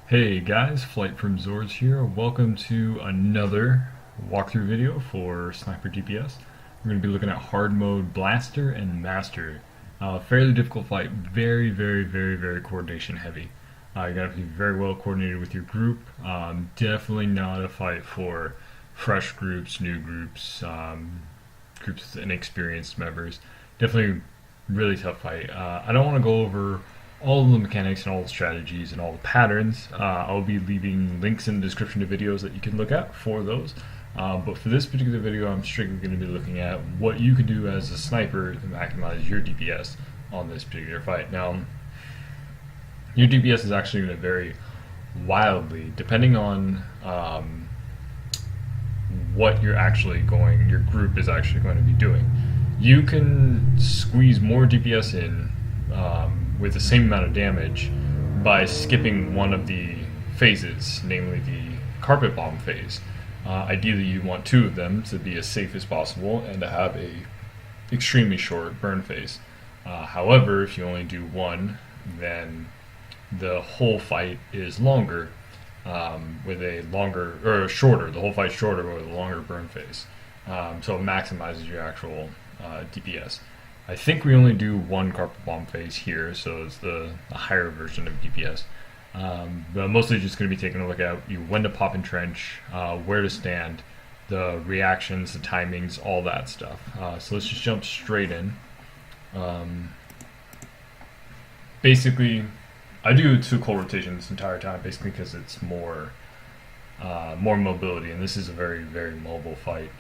Hey guys, Flight from Zords here. Welcome to another walkthrough video for Sniper DPS. We're going to be looking at hard mode Blaster and Master. Fairly difficult fight, very coordination heavy. You got to be very well coordinated with your group. Definitely not a fight for fresh groups, new groups, groups with inexperienced members. Definitely really tough fight. I don't want to go over all of the mechanics and all the strategies and all the patterns. I'll be leaving links in the description to videos that you can look at for those. But for this particular video, I'm strictly going to be looking at what you can do as a sniper to maximize your DPS on this particular fight. Now, your DPS is actually going to vary wildly depending on what your group is actually going to be doing. You can squeeze more DPS in with the same amount of damage by skipping one of the phases, namely the carpet bomb phase. Ideally, you want two of them to be as safe as possible and to have a extremely short burn phase. However, if you only do one, then the whole fight is longer with a longer, or shorter, the whole fight's shorter with a longer burn phase. So it maximizes your actual DPS. I think we only do one carpet bomb phase here, so it's the higher version of DPS. But mostly just going to be taking a look at when to pop in trench, where to stand, the reactions, the timings, all that stuff. So let's just jump straight in. Basically, I do two cold rotation this entire time, basically because it's more mobility, and this is a very mobile fight.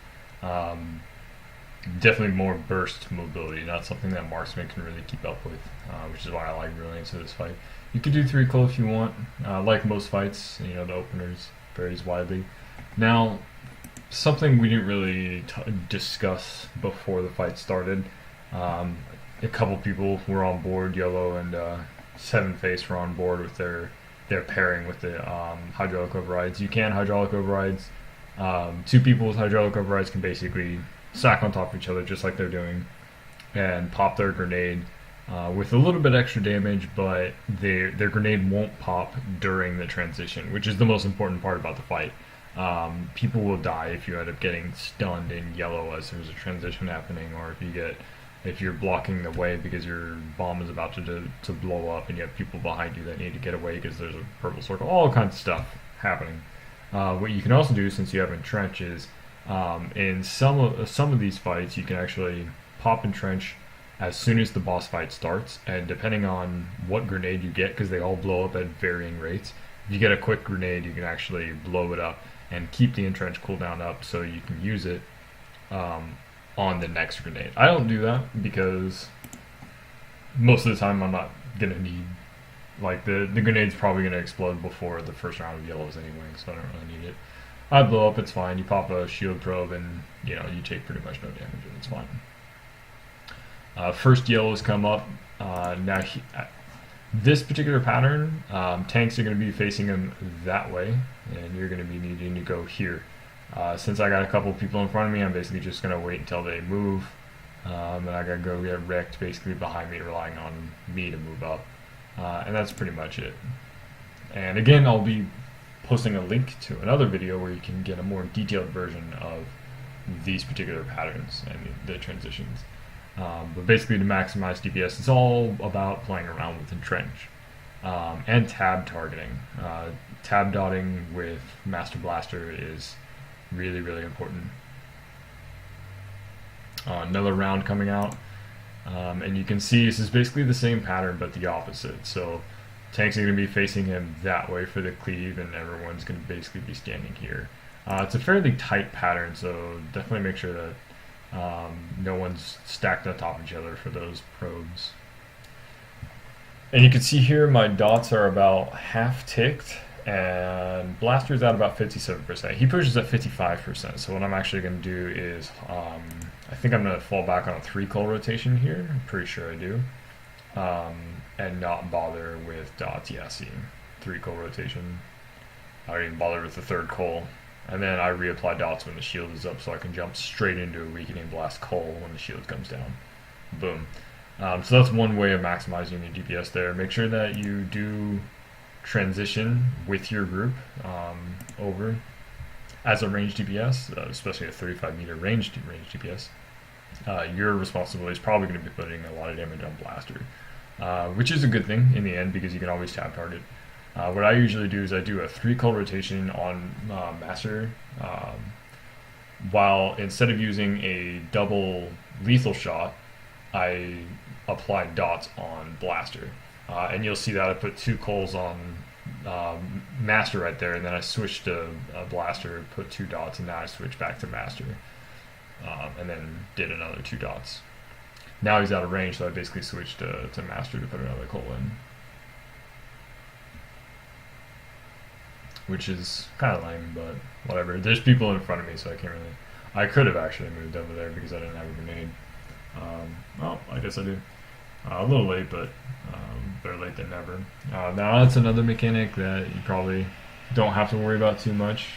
Definitely more burst mobility, not something that marksman can really keep up with, which is why I like really into this fight. You can do 3 cold if you want, like most fights, the openers varies widely. Now, something we didn't really discuss before the fight started, a couple people were on board, Yellow and Seven Face were on board with their pairing with the hydraulic overrides. You can hydraulic overrides. 2 people with hydraulic overrides can basically stack on top of each other just like they're doing and pop their grenade with a little bit extra damage, but their grenade won't pop during the transition, which is the most important part about the fight. People will die if you end up getting stunned in Yellow as there's a transition happening, or if you're blocking the way because your bomb is about to blow up and you have people behind you that need to get away because there's a purple circle, all kinds of stuff happening. What you can also do, since you have entrench, is in some of these fights, you can actually pop in trench as soon as the boss fight starts, and depending on what grenade you get, because they all blow up at varying rates, if you get a quick grenade, you can actually blow it up and keep the entrench cooldown up so you can use it on the next grenade. I don't do that because most of the time I'm not going to need, like, the grenade's probably going to explode before the first round of Yellows anyway, so I don't really need it. I blow up, it's fine. You pop a shield probe and you take pretty much no damage and it's fine. First Yellows come up. This particular pattern, tanks are going to be facing him that way, and you're going to be needing to go here. Since I got a couple people in front of me, I'm basically just going to wait until they move, and I got to go get wrecked basically behind me, relying on me to move up. And that's pretty much it. And again, I'll be posting a link to another video where you can get a more detailed version of these particular patterns and the transitions. But basically, to maximize DPS, it's all about playing around with entrench and tab targeting. Tab dotting with Master Blaster is really important. Another round coming out, and you can see this is basically the same pattern but the opposite. So tanks are going to be facing him that way for the cleave, and everyone's going to basically be standing here. It's a fairly tight pattern, so definitely make sure that no one's stacked on top of each other for those probes. And you can see here my dots are about half ticked, and Blaster's at about 57%. He pushes at 55%, so what I'm actually going to do is, I think I'm going to fall back on a 3 call rotation here. I'm pretty sure I do. And not bother with dots. Yeah, see, 3 call rotation. I don't even bother with the 3rd call. And then I reapply dots when the shield is up so I can jump straight into a weakening blast call when the shield comes down. Boom. So that's one way of maximizing your DPS there. Make sure that you do transition with your group over as a ranged DPS, especially a 35-meter ranged DPS. Your responsibility is probably going to be putting a lot of damage on Blaster, which is a good thing in the end because you can always tap target. What I usually do is I do a 3-color rotation on Master, while instead of using a double lethal shot, I apply dots on Blaster. And you'll see that I put 2 coals on Master right there, and then I switched to Blaster, put 2 dots, and now I switch back to Master. And then did another 2 dots. Now he's out of range, so I basically switched to Master to put another coal in. Which is kind of lame, but whatever. There's people in front of me, so I can't really... I could have actually moved over there because I didn't have a grenade. Well, I guess I do. A little late, but better late than never. Now that's another mechanic that you probably don't have to worry about too much.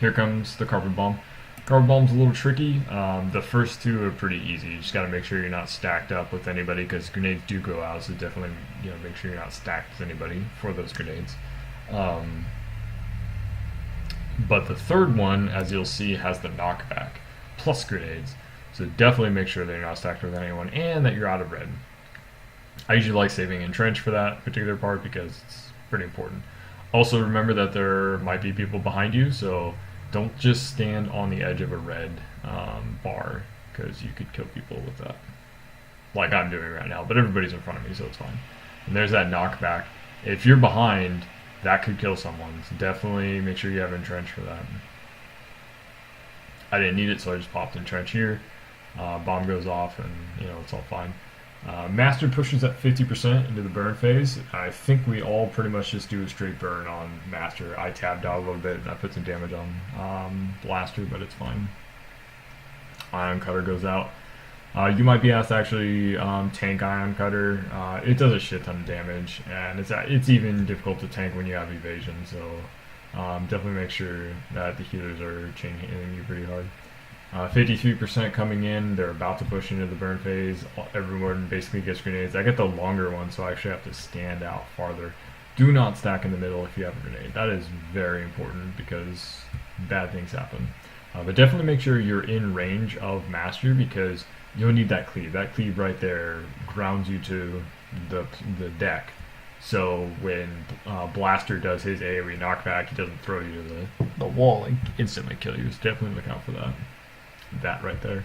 Here comes the carpet bomb. Carpet bomb's a little tricky. The first 2 are pretty easy. You just got to make sure you're not stacked up with anybody because grenades do go out. So definitely, make sure you're not stacked with anybody for those grenades. But the third one, as you'll see, has the knockback plus grenades. So definitely make sure that you're not stacked with anyone and that you're out of red. I usually like saving entrench for that particular part because it's pretty important. Also remember that there might be people behind you, so don't just stand on the edge of a red bar because you could kill people with that. Like I'm doing right now, but everybody's in front of me, so it's fine. And there's that knockback. If you're behind, that could kill someone, so definitely make sure you have entrench for that. I didn't need it, so I just popped entrench here. Bomb goes off, and it's all fine. Master pushes at 50% into the burn phase. I think we all pretty much just do a straight burn on Master. I tabbed out a little bit and I put some damage on Blaster, but it's fine. Ion Cutter goes out. You might be asked to actually tank Ion Cutter. It does a shit ton of damage, and it's even difficult to tank when you have evasion, so definitely make sure that the healers are chain hitting you pretty hard. 53% coming in, they're about to push into the burn phase. Everyone basically gets grenades. I get the longer one, so I actually have to stand out farther. Do not stack in the middle if you have a grenade. That is very important because bad things happen. But definitely make sure you're in range of Master because you'll need that cleave. That cleave right there grounds you to the deck. So when Blaster does his AoE knockback, he doesn't throw you to the wall and instantly kill you. So definitely look out for that. That right there.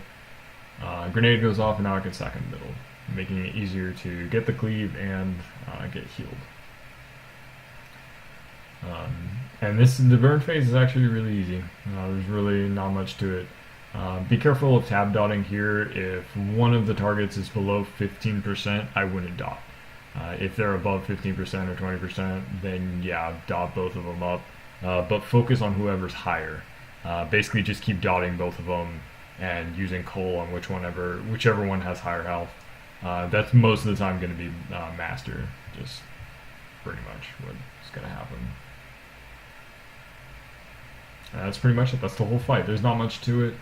Grenade goes off and now I can stack in the middle, making it easier to get the cleave and get healed. And the burn phase is actually really easy. There's really not much to it. Be careful of tab dotting here. If one of the targets is below 15%, I wouldn't dot. If they're above 15% or 20%, then yeah, dot both of them up. But focus on whoever's higher. Basically just keep dotting both of them and using coal on whichever one has higher health. That's most of the time going to be Master, just pretty much what's going to happen. That's pretty much it. That's the whole fight. There's not much to it.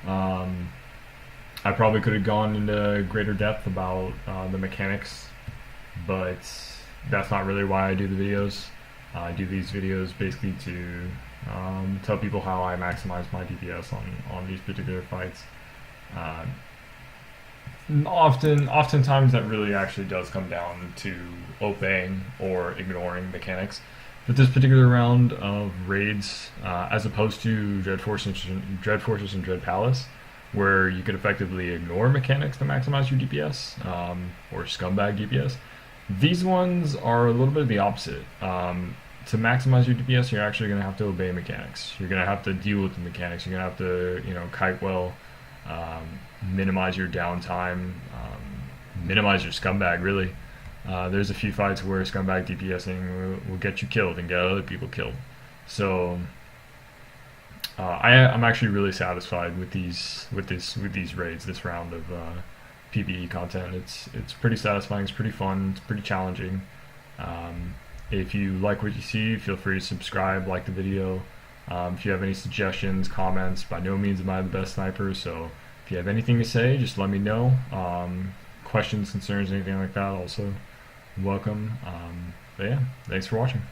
I probably could have gone into greater depth about the mechanics, but that's not really why I do the videos. I do these videos basically to tell people how I maximize my DPS on these particular fights. Oftentimes that really actually does come down to obeying or ignoring mechanics. But this particular round of raids, as opposed to Dread Fortress and Dread Palace, where you could effectively ignore mechanics to maximize your DPS, or scumbag DPS, these ones are a little bit of the opposite. To maximize your DPS, you're actually going to have to obey mechanics. You're going to have to deal with the mechanics. You're going to have to, kite well, minimize your downtime, minimize your scumbag, really. There's a few fights where scumbag DPSing will get you killed and get other people killed. So I'm actually really satisfied with these raids, this round of PvE content. It's pretty satisfying. It's pretty fun. It's pretty challenging. If you like what you see, feel free to subscribe, like the video. If you have any suggestions, comments, by no means am I the best sniper, so if you have anything to say, just let me know. Questions, concerns, anything like that also. welcome. But yeah, thanks for watching.